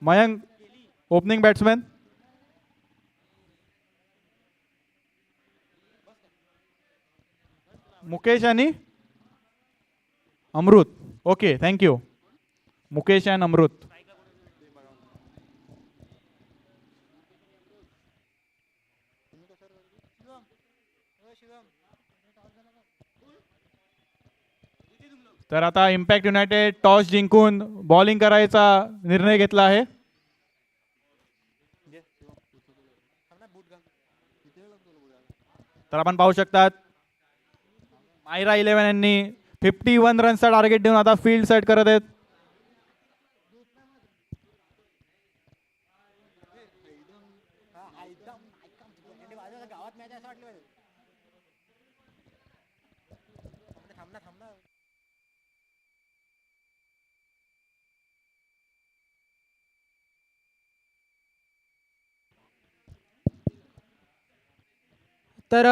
Mayank opening batsman. Mukesh आणि Amrit. Okay thank you. Mukesh and Amrit. तर आता इम्पॅक्ट युनायटेड टॉस जिंकून बॉलिंग करायचा निर्णय घेतला आहे. तर आपण पाहू शकतात मायरा 11 यांनी 51 रन्सचा टार्गेट देऊन आता फील्ड सेट करत आहेत. तर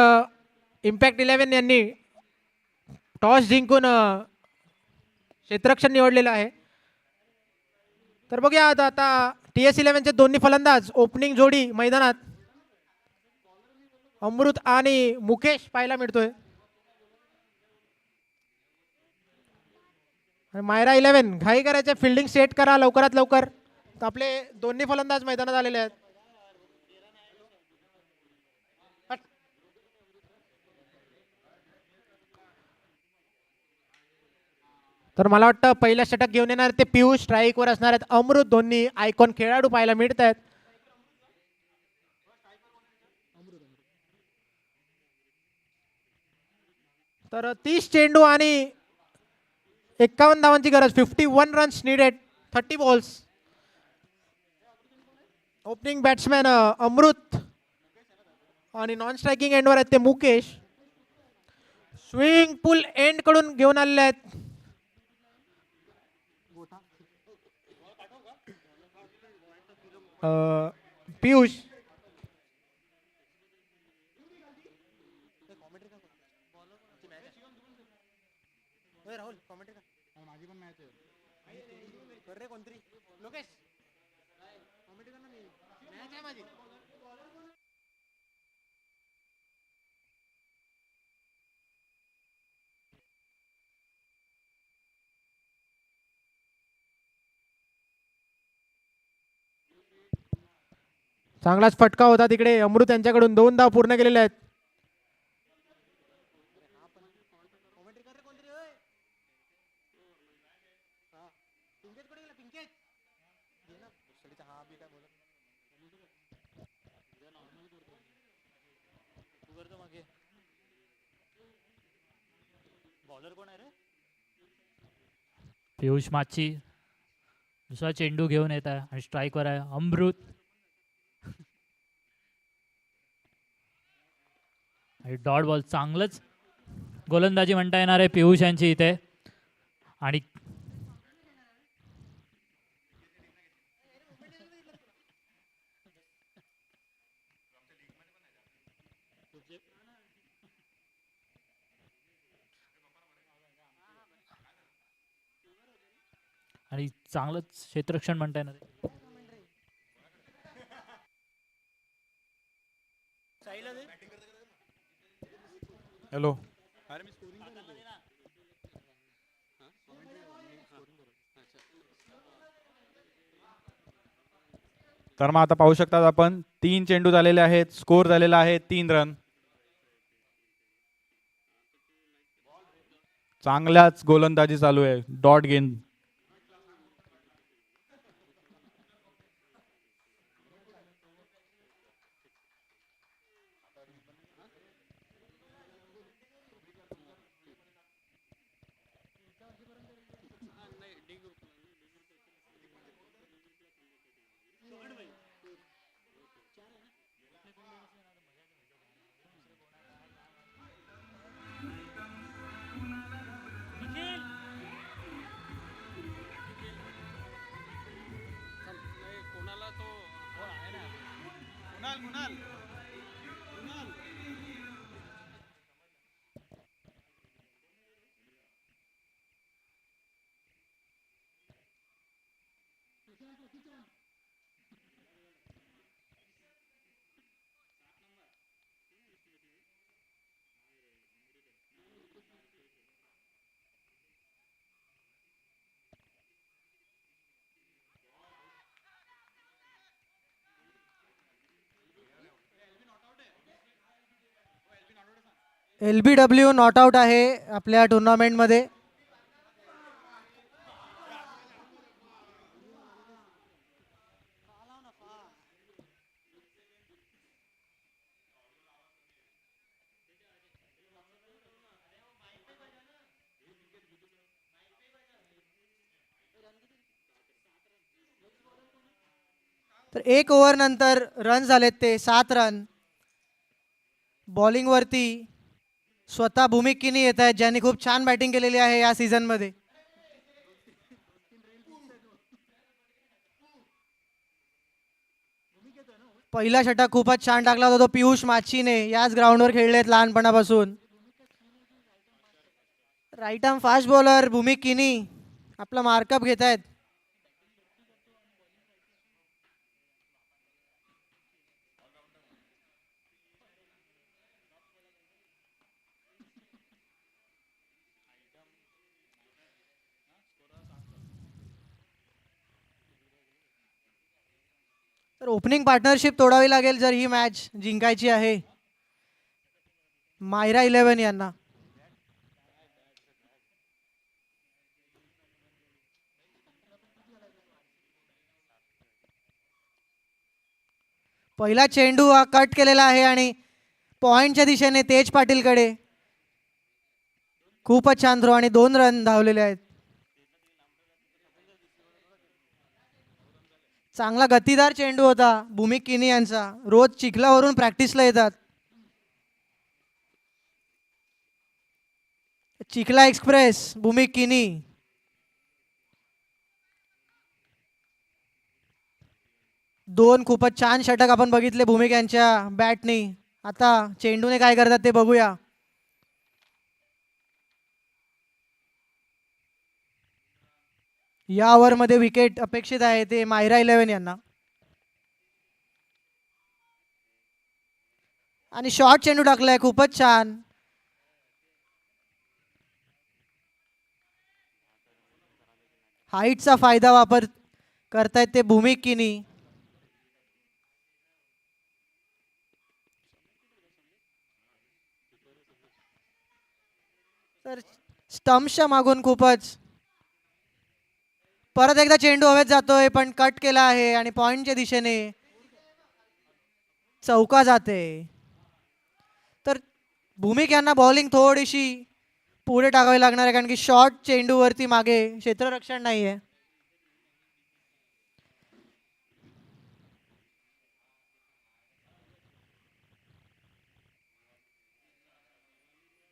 इम्पॅक्ट 11 यांनी टॉस जिंकून क्षेत्ररक्षण निवडलेलं आहे. तर बघूया आता TS11चे दोन्ही फलंदाज ओपनिंग जोडी मैदानात अमृत आणि मुकेश पाहायला मिळतोय. मायरा 11 घाई करायचे, फिल्डिंग सेट करा लवकरात लवकर. तर आपले दोन्ही फलंदाज मैदानात आलेले आहेत. तर मला वाटतं पहिल्या षटक घेऊन येणार ते पियुष, स्ट्राईकवर असणार आहेत अमृत. दोन्ही आयकॉन खेळाडू पाहायला मिळत आहेत. तर 30 चेंडू आणि 51 धावांची गरज. 51 runs needed, 30 balls. Opening batsman Amrit आणि नॉन स्ट्रायकिंग एंडवर आहेत ते मुकेश. स्विंग पुल एंड कडून घेऊन आलेले आहेत पियुष. चांगलाच फटका होता तिकडे. अमृत यांच्याकडून 2 धाव पूर्ण केलेले आहेत. पियुष माची दुसरा चेंडू घेऊन येत आहे आणि स्ट्राईकवर आहे अमृत. आणि डॉट बॉल. चांगलंच गोलंदाजी म्हणता येणार आहे पियुष यांची इथे. आणि आणि चांगलंच क्षेत्ररक्षण म्हणता येणार आहे. हॅलो. तर मग आता पाहू शकतात आपण 3 चेंडू झालेले आहेत. स्कोर झालेला आहे 3 रन. चांगल्याच गोलंदाजी चालू आहे. डॉट गेंद. LBW नॉट आउट आहे आपल्या टुर्नामेंटमध्ये. तर 1 ओव्हर नंतर रन झालेत ते 7 रन. बॉलिंगवरती स्वतः भूमिक किनी येत आहेत, ज्यांनी खूप छान बॅटिंग केलेली आहे या सीझनमध्ये. पहिला षटक खूपच छान टाकला होता तो पियुष माचीने. याच ग्राउंडवर खेळलेत लहानपणापासून. राईट आर्म फास्ट बॉलर भूमिक किनी आपला मार्कअप घेत आहेत. तर ओपनिंग पार्टनरशिप तोडावी लागेल जर ही मॅच जिंकायची आहे मायरा 11 यांना. पहिला चेंडू हा कट केलेला आहे आणि पॉइंटच्या दिशेने तेज पाटीलकडे. खूपच छान थ्रो आणि 2 रन धावलेले आहेत. चांगला गतीदार चेंडू होता भूमिक किनी यांचा. रोज चिखलावरून प्रॅक्टिसला येतात. चिखला एक्सप्रेस भूमिक किनी. दोन खूपच छान षटक आपण बघितले भूमिक यांच्या बॅटनी. आता चेंडूने काय करतात ते बघूया. या ओव्हरमध्ये विकेट अपेक्षित आहे ते मायरा 11 यांना. आणि शॉर्ट चेंडू टाकलाय खूपच छान. हाईटचा फायदा वापर करतायत ते भूमिक किनी. तर स्टम्पच्या मागून खूपच. परत एकदा चेंडू हवेत जातोय पण कट केला आहे आणि पॉइंटच्या दिशेने चौका जाते. तर भूमिक यांना बॉलिंग थोडीशी पुढे टाकावी लागणार आहे कारण की शॉर्ट चेंडूवरती मागे क्षेत्ररक्षण नाही आहे.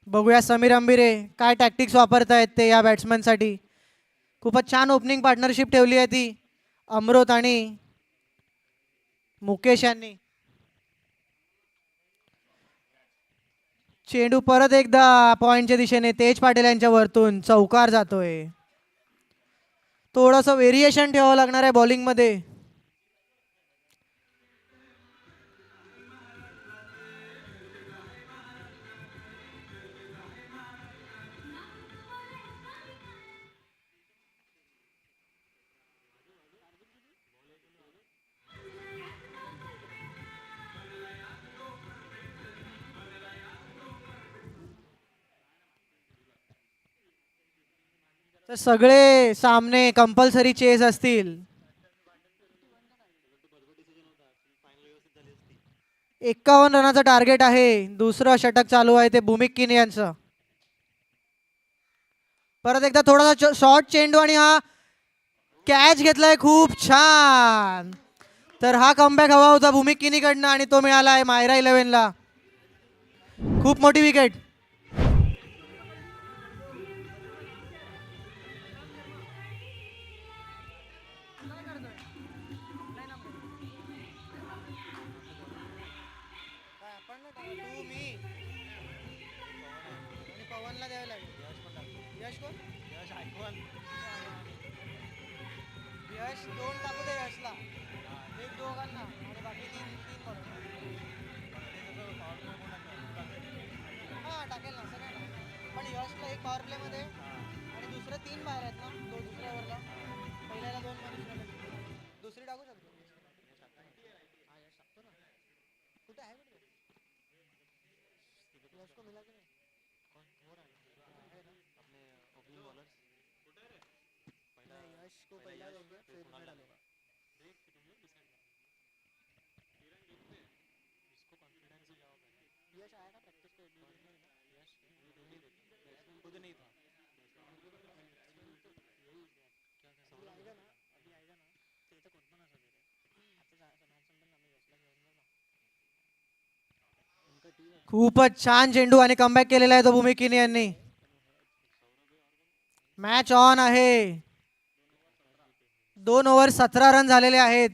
बघूया समीर अंबिरे काय टॅक्टिक्स वापरतायत ते या बॅट्समनसाठी. खूपच छान ओपनिंग पार्टनरशिप ठेवली आहे ती अमृत आणि मुकेश यांनी. चेंडू परत एकदा पॉइंटच्या दिशेने तेज पाटील यांच्या वरतून चौकार जातोय. थोडंसं व्हेरिएशन ठेवावं लागणार आहे बॉलिंगमध्ये. तर सगळे सामने कंपल्सरी चेस असतील. 51 रनाचं टार्गेट आहे. दुसरं षटक चालू आहे ते भूमिक किनी यांचं. परत एकदा थोडासा शॉर्ट चेंडू आणि हा कॅच घेतलाय खूप छान. तर हा कमबॅक हवा होता भूमिक किनीकडनं आणि तो मिळाला आहे मायरा 11 ला. खूप मोठी विकेट. यश 2 टाकू दे यशला. एक दोघांना आणि बाकी 3 बरोबर. हां टाकेल ना सगळ्यांना. पण यशला एक पॉवर प्ले मध्ये आणि दुसरं 3 बाहेर आहेत ना. दुसऱ्या ओव्हरला पहिल्याला 2 मध्ये दुसरी टाकू शकतो. कुठे आहे यश को मिला की नाही. खूपच छान चेंडू आणि कमबॅक केलेला आहे तो भूमी किनी यांनी. मॅच ऑन आहे. 2 ओव्हर 17 रन झालेले आहेत.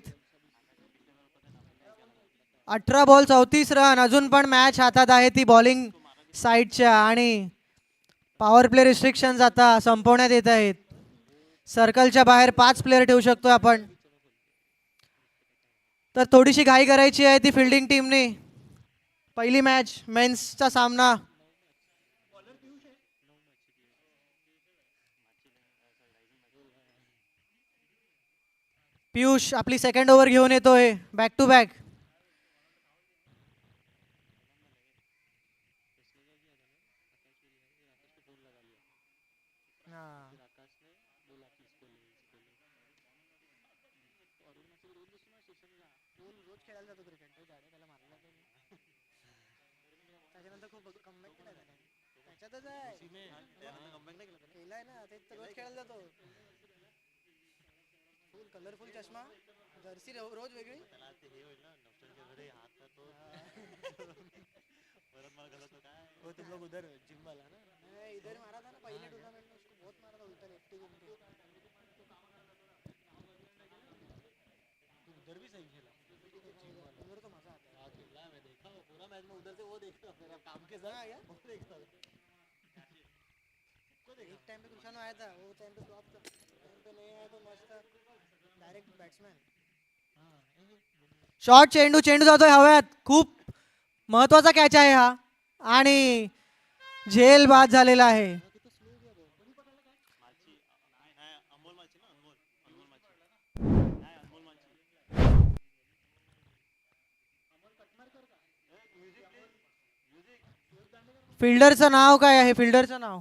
18 बॉल 34 रन. अजून पण मॅच हातात आहे ती बॉलिंग साईडच्या आणि पॉवर प्ले रिस्ट्रिक्शन्स आता संपवण्यात येत आहेत. सर्कलच्या बाहेर 5 प्लेयर ठेवू शकतो आपण. तर थोडीशी घाई करायची आहे ती फिल्डिंग टीमने. पहिली मॅच मेन्सचा सामना. पियुष आपली सेकंड ओव्हर घेऊन येतोय बॅक टू बॅक. कलरफुल चष्मा जर्सी रोज वेगळी. वो तुम लोग उधर जिम वाला ना. मैं इधर मारा था ना पहले टूर्नामेंट में. उसको बहुत मारा था उल्टा लेफ्टी को. उधर भी सही खेला. उधर तो मजा आता है. खेला मैं देखा वो पूरा मैच में उधर से वो देखता मेरा काम के साथ आया वो देखता. एक टाइम पे कृष्णा आया था वो टाइम पे फ्लॉप था. टाइम पे नहीं आया तो मस्त डायरेक्ट बॅट्समॅन. शॉर्ट चेंडू. चेंडू जातोय हव्यात. खूप महत्वाचा कॅच आहे हा आणि झेल बाद झालेला आहे. फिल्डरचं नाव काय आहे? फिल्डरचं नाव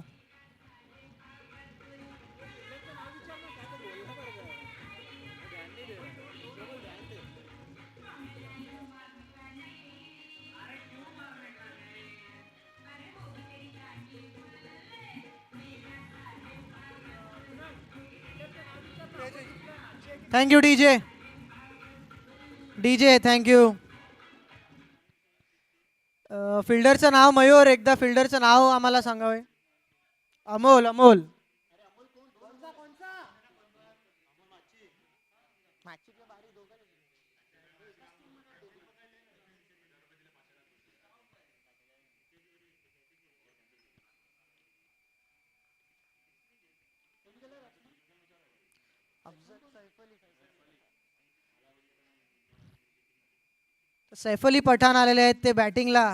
थँक्यू डीजे. DJ thank you. फिल्डरचं नाव मयूर. एकदा फिल्डरचं नाव आम्हाला सांगावे. अमोल. अमोल सैफ अली पठाण आलेले आहेत ते बॅटिंगला.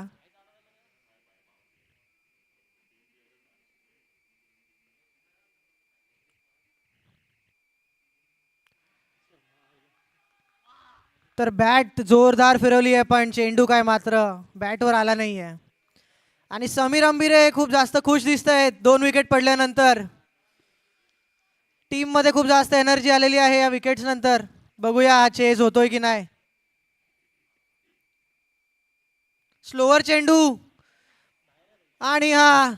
तर बॅट जोरदार फिरवली आहे पण चेंडू काय मात्र बॅटवर आला नाहीये. आणि समीर अंबिरे खूप जास्त खुश दिसत आहेत 2 विकेट पडल्यानंतर. टीम मध्ये खूप जास्त एनर्जी आलेली आहे या विकेट्स नंतर. बघूया हा चेज होतोय की नाही. स्लोअर चेंडू आणि हा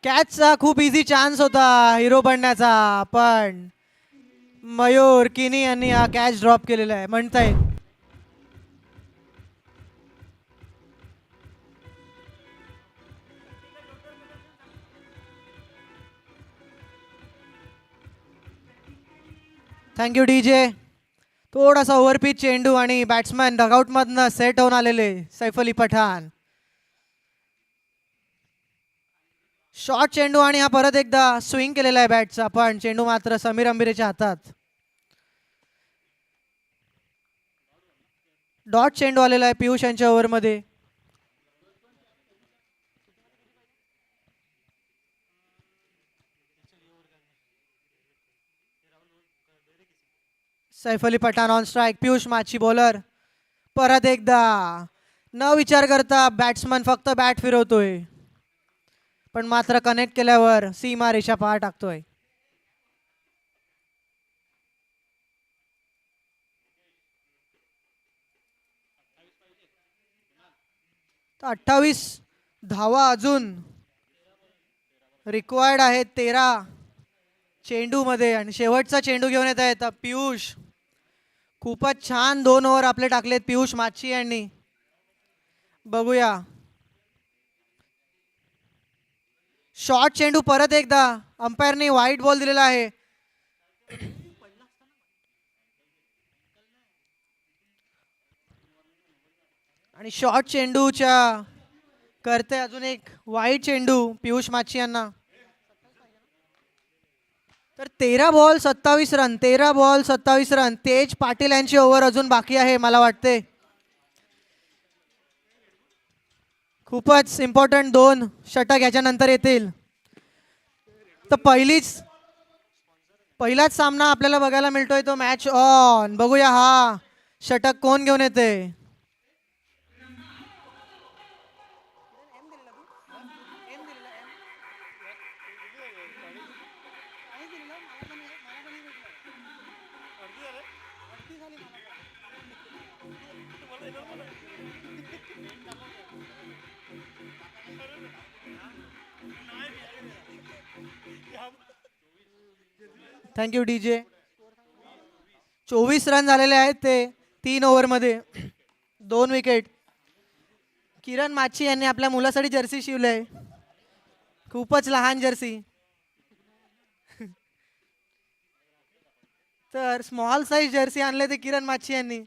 कॅचचा खूप इझी चान्स होता हिरो बनण्याचा पण मयूर किनी यांनी हा कॅच ड्रॉप केलेला आहे म्हणता येईल. Thank you DJ. थोडासा ओव्हरपिच चेंडू आणि बॅट्समॅन डगआउट मधनं सेट होऊन आलेले सैफ अली पठाण. शॉर्ट चेंडू आणि हा परत एकदा स्विंग केलेला आहे बॅटचा पण चेंडू मात्र समीर अंबिरेच्या हातात. डॉट चेंडू आलेला आहे पियुष यांच्या ओव्हरमध्ये. Saif Ali Pathan on strike. पियुष माची बॉलर. परत एकदा न विचार करता बॅट्समन फक्त बॅट फिरवतोय पण मात्र कनेक्ट केल्यावर सीमा रेषा पार टाकतोय. 28 धावा अजून रिक्वायर्ड आहेत 13 चेंडूमध्ये आणि शेवटचा चेंडू घेऊन येत आहेत पियुष. खूपच छान 2 ओव्हर आपले टाकलेत पियुष माची यांनी. बघूया शॉर्ट चेंडू परत एकदा अंपायरने व्हाईट बॉल दिलेला आहे. आणि शॉर्ट चेंडूच्या करते अजून एक वाईट चेंडू पियुष माची यांना. तर 13 बॉल 27 रन 13 बॉल 27 रन. तेज पाटील यांची ओव्हर अजून बाकी आहे मला वाटते. खूपच इम्पॉर्टंट 2 षटक याच्यानंतर येतील. तर पहिलाच सामना आपल्याला बघायला मिळतोय तो मॅच ऑन. बघूया हा षटक कोण घेऊन येते. Thank you DJ. 24 रन झालेले आहेत ते 3 ओव्हरमध्ये 2 विकेट. किरण माची यांनी आपल्या मुलासाठी जर्सी शिवले आहे. खूपच लहान जर्सी. तर स्मॉल साईज जर्सी आणले ते किरण माची यांनी.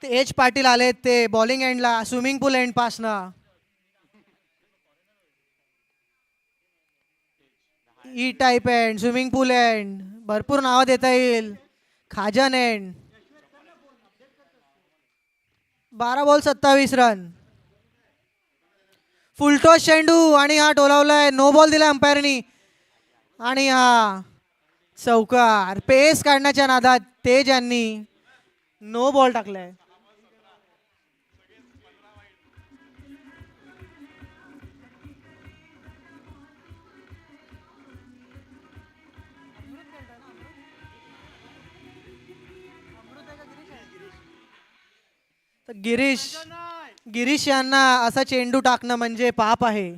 तेज पाटील आले ते बॉलिंग एंडला स्विमिंग पूल एंड पासनं. ई टाईप एंड स्विमिंग पूल एंड भरपूर नावं देता येईल. खाजन एंड. 12 ball 27 run. फुलटॉस चेंडू आणि हा टोलावलाय. नो बॉल दिला अंपायरनी आणि हा चौकार. पेस काढण्याच्या नादात तेज यांनी नो बॉल टाकलाय. तर गिरीश यांना असा चेंडू टाकणं म्हणजे पाप आहे.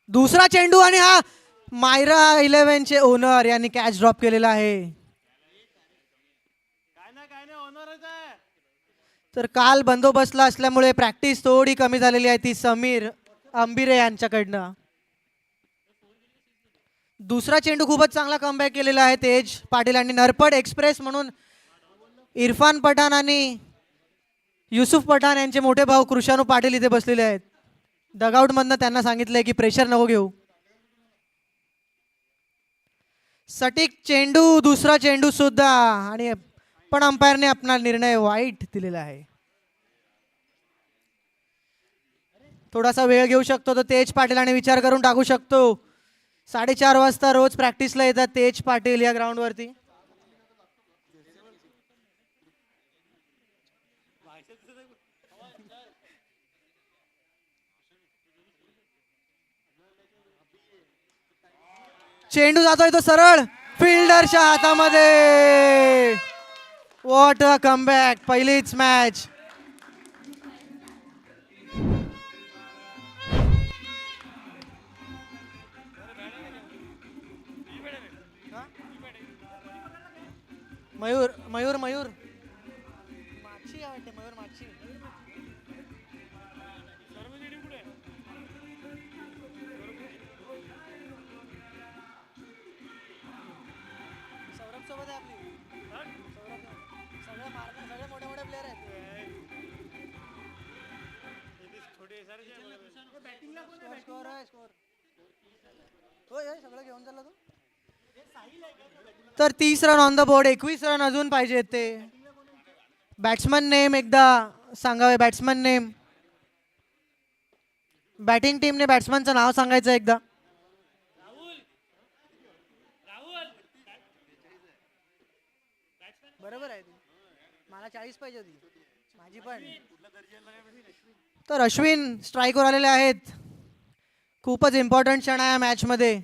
दुसरा चेंडू आणि हा मायरा 11 चे ओनर यांनी कॅच ड्रॉप केलेला आहे. तर काल बंदोबस्तला असल्यामुळे प्रॅक्टिस थोडी कमी झालेली आहे ती समीर अंबिरे यांच्याकडनं. दुसरा चेंडू खूपच चांगला कमबॅक केलेला आहे तेज पाटील यांनी. नरपड एक्सप्रेस म्हणून इरफान पठाण आणि युसुफ पठाण यांचे मोठे भाऊ कृषाणू पाटील इथे बसलेले आहेत. डगआउट मधनं त्यांना सांगितलंय की प्रेशर नको घेऊ. सटीक चेंडू दुसरा चेंडू सुद्धा आणि पण अंपायरने आपला निर्णय वाईट दिलेला आहे. थोडासा वेळ घेऊ शकतो तो तेज पाटील आणि विचार करून टाकू शकतो. 4:30 वाजता रोज प्रॅक्टिसला येतात तेज पाटील या ग्राउंड वरती. चेंडू जातोय तो सरळ फिल्डरच्या हातामध्ये. What a comeback. पहिलीच मॅच. मयूर मयूर मयूर माची आवडते. मयूर माची. सौरभ सोबत आहे आपली. सगळे मोठे मोठे प्लेयर आहेत. स्कोर आहे स्कोर. होय सगळं घेऊन चालला तू. तर 30 run on the board. 21 run अजून पाहिजेत ते. बॅट्समन नेम एकदा सांगावे. Batsman name. बॅटिंग टीमने बॅट्समनचं नाव सांगायचं एकदा. बरोबर आहे. मला 40 पाहिजे होती माझी पण. तर अश्विन स्ट्राईकवर आलेले आहेत. खूपच इम्पॉर्टंट क्षण आहे या मॅचमध्ये.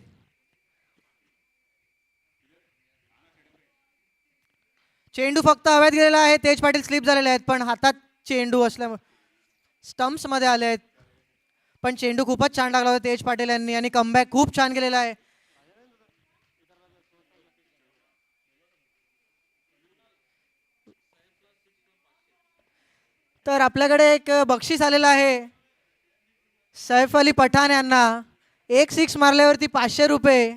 चेंडू फक्त हवेत गेलेला आहे. तेज पाटील स्लिप झालेले आहेत पण हातात चेंडू असल्यामुळे स्टम्प्स मध्ये आले आहेत. पण चेंडू खूपच छान टाकला होता तेज पाटील यांनी आणि कमबॅक खूप छान केलेला आहे. तर आपल्याकडे एक बक्षीस आलेलं आहे सैफ अली पठाण यांना. एक सिक्स मारल्यावरती 500 रुपये,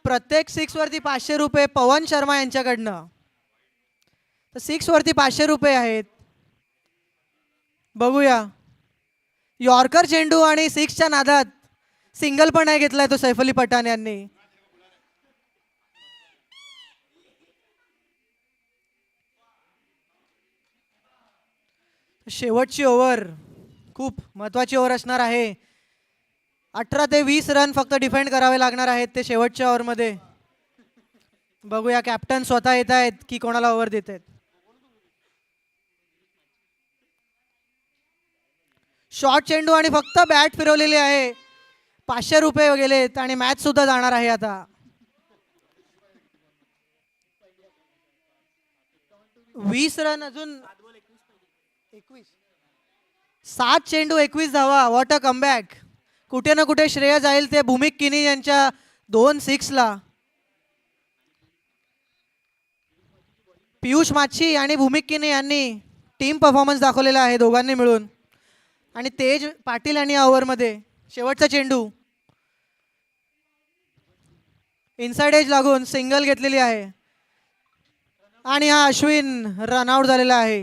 प्रत्येक सिक्स वरती 500 रुपये पवन शर्मा यांच्याकडनं. तर सिक्स वरती 500 रुपये आहेत. बघूया यॉर्कर चेंडू आणि सिक्सच्या नादात सिंगल पण नाही घेतलाय तो सैफ अली पठाण यांनी. शेवटची ओव्हर खूप महत्वाची ओव्हर असणार आहे. 18 ते 20 रन फक्त डिफेंड करावे लागणार आहेत ते शेवटच्या ओव्हरमध्ये. बघूया कॅप्टन स्वतः येत आहेत की कोणाला ओव्हर देत आहेत. शॉर्ट चेंडू आणि फक्त बॅट फिरवलेली आहे. 500 रुपये गेलेत आणि मॅच सुद्धा जाणार आहे आता. 20 रन अजून 21. 7 चेंडू 21 धावा. What a comeback. कुठे ना कुठे श्रेय जाईल ते भूमिक किनी यांच्या 2 सिक्सला. पियुष माछी आणि भूमिक किनी यांनी टीम परफॉर्मन्स दाखवलेला आहे दोघांनी मिळून. आणि तेज पाटील यांनी या ओव्हरमध्ये शेवटचा चेंडू इनसाइड एज लागून सिंगल घेतलेली आहे आणि हा अश्विन रनआउट झालेला आहे.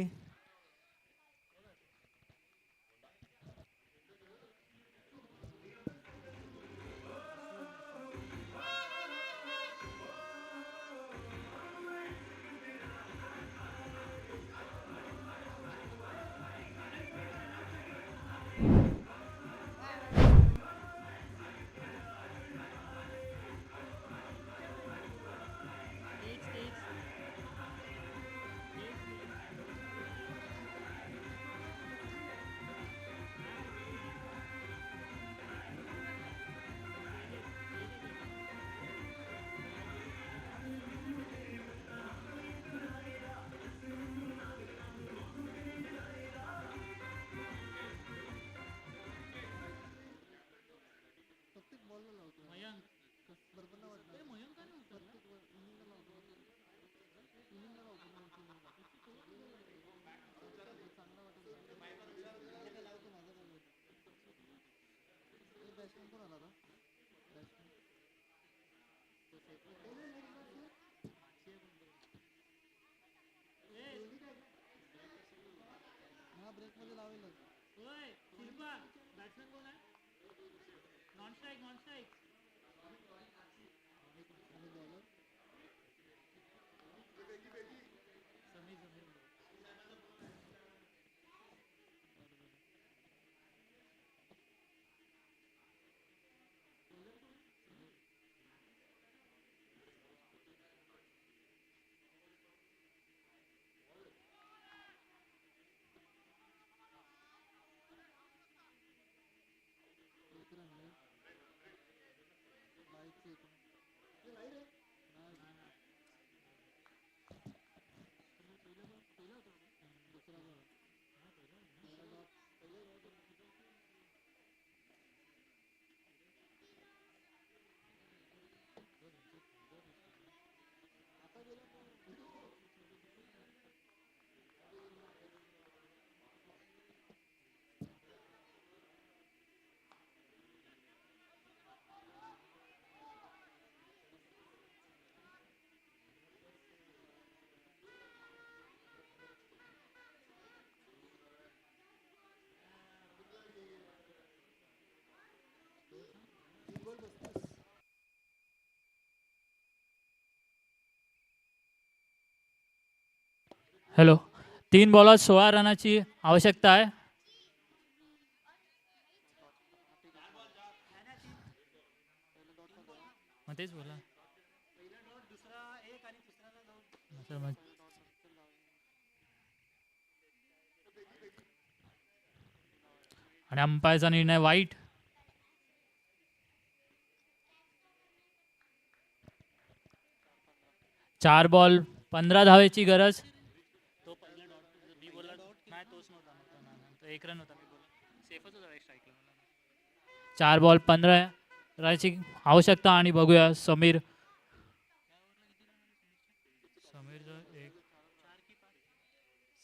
हॅलो, 3 बॉलात 16 रनाची आवश्यकता आहे. मग तेच बोला. असं मग. आणि अंपायरचा निर्णय वाईट. 4 बॉल 15 धावेची गरज. 4 बॉल 15 रनची आवश्यकता आणि बघूया समीर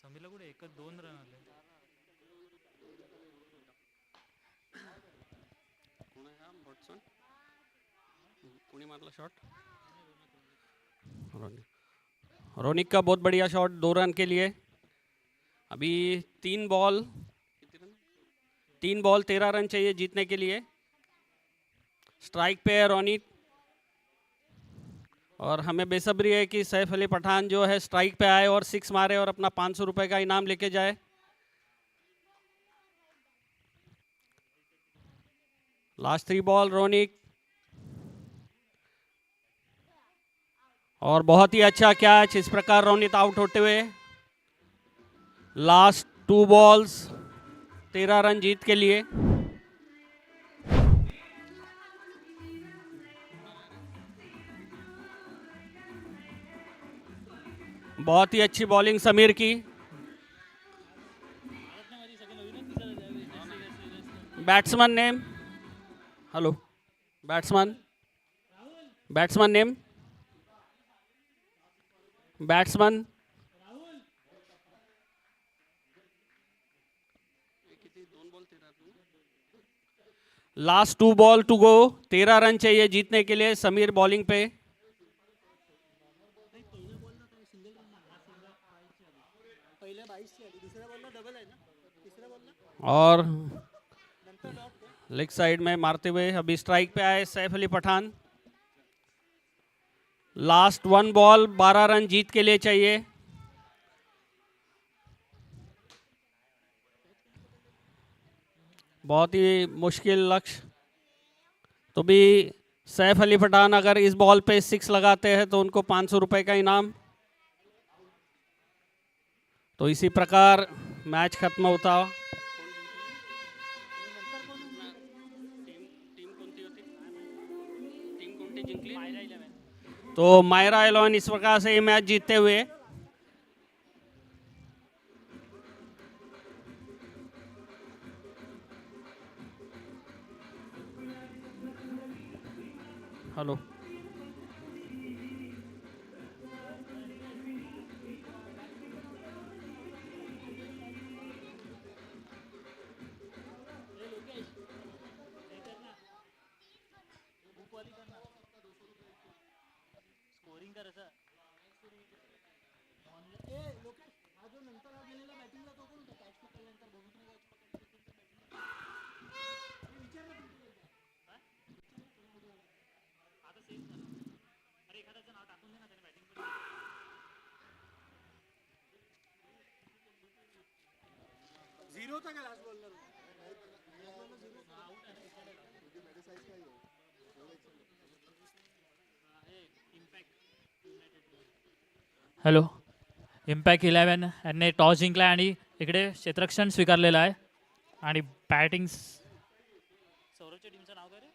समीरला कुठे एकच 2 रन आले. पुणे मारला शॉट. रोनिक का बहुत बढ़िया शॉट 2 रन के लिए. अभी 3 बॉल 13 रन चाहिए जीतने के लिए. स्ट्राइक पे है रोनिक और हमें बेसब्री है कि सैफ अली पठान जो है स्ट्राइक पे आए और 6 मारे और अपना 500 रुपए का इनाम लेके जाए. लास्ट 3 बॉल रोनिक और बहुत ही अच्छा कैच. इस प्रकार रोनित आउट होते हुए लास्ट 2 बॉल्स 13 रन जीत के लिए. बहुत ही अच्छी बॉलिंग समीर की. Batsman name. Hello batsman name. Batsman last 2 ball to go. 13 run चाहिए जीतने के लिए. समीर बॉलिंग पे. और लेग साइड में मारते हुए अभी स्ट्राइक पे आए Saif Ali Pathan. Last 1 ball 12 run जीत के लिए चाहिए. बहुत ही मुश्किल लक्ष्य. तो भी सैफ अली पठान अगर इस बॉल पे 6 लगाते हैं तो उनको 500 रुपए का इनाम. तो इसी प्रकार मैच खत्म होता. तो मायरा 11 इस प्रकार से ये मैच जीतते हुए हेलो हॅलो. इम्पॅक्ट 11 यांनी टॉस जिंकला आणि इकडे क्षेत्ररक्षण स्वीकारलेलं आहे. आणि बॅटिंग सौरभच्या टीमचं नाव काय रे.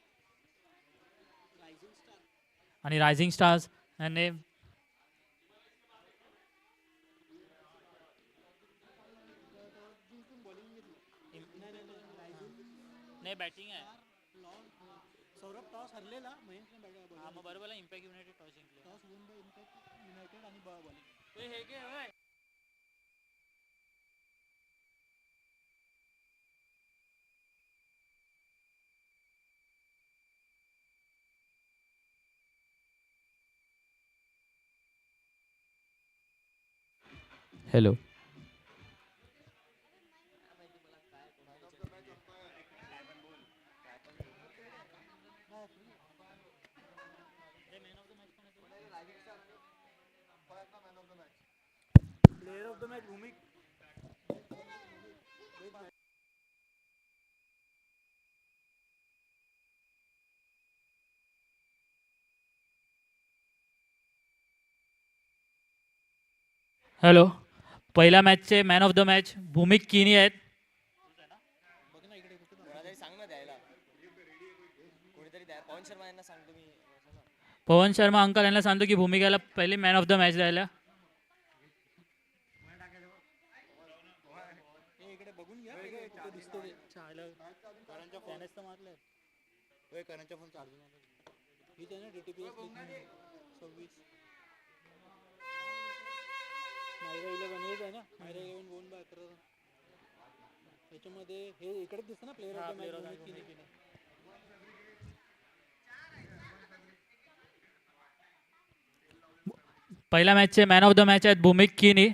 आणि रायझिंग स्टार्स यांनी नाही बॅटिंग आहे. सौरभ टॉस हरलेला हा मग बरोबर इम्पॅक्ट युनायटेड टॉस जिंकले. Toss win bye impact United आणि बॉलिंग. हे घे होय. हॅलो. हॅलो. पहिल्या मॅचचे मॅन ऑफ द मॅच भूमिक किनी आहेत. पवन शर्मा अंकल यांना सांगतो की भूमिकाला पहिले मॅन ऑफ द मॅच द्यायला. पहिल्या मॅचचे मॅन ऑफ द मॅच आहेत भूमिक किनी.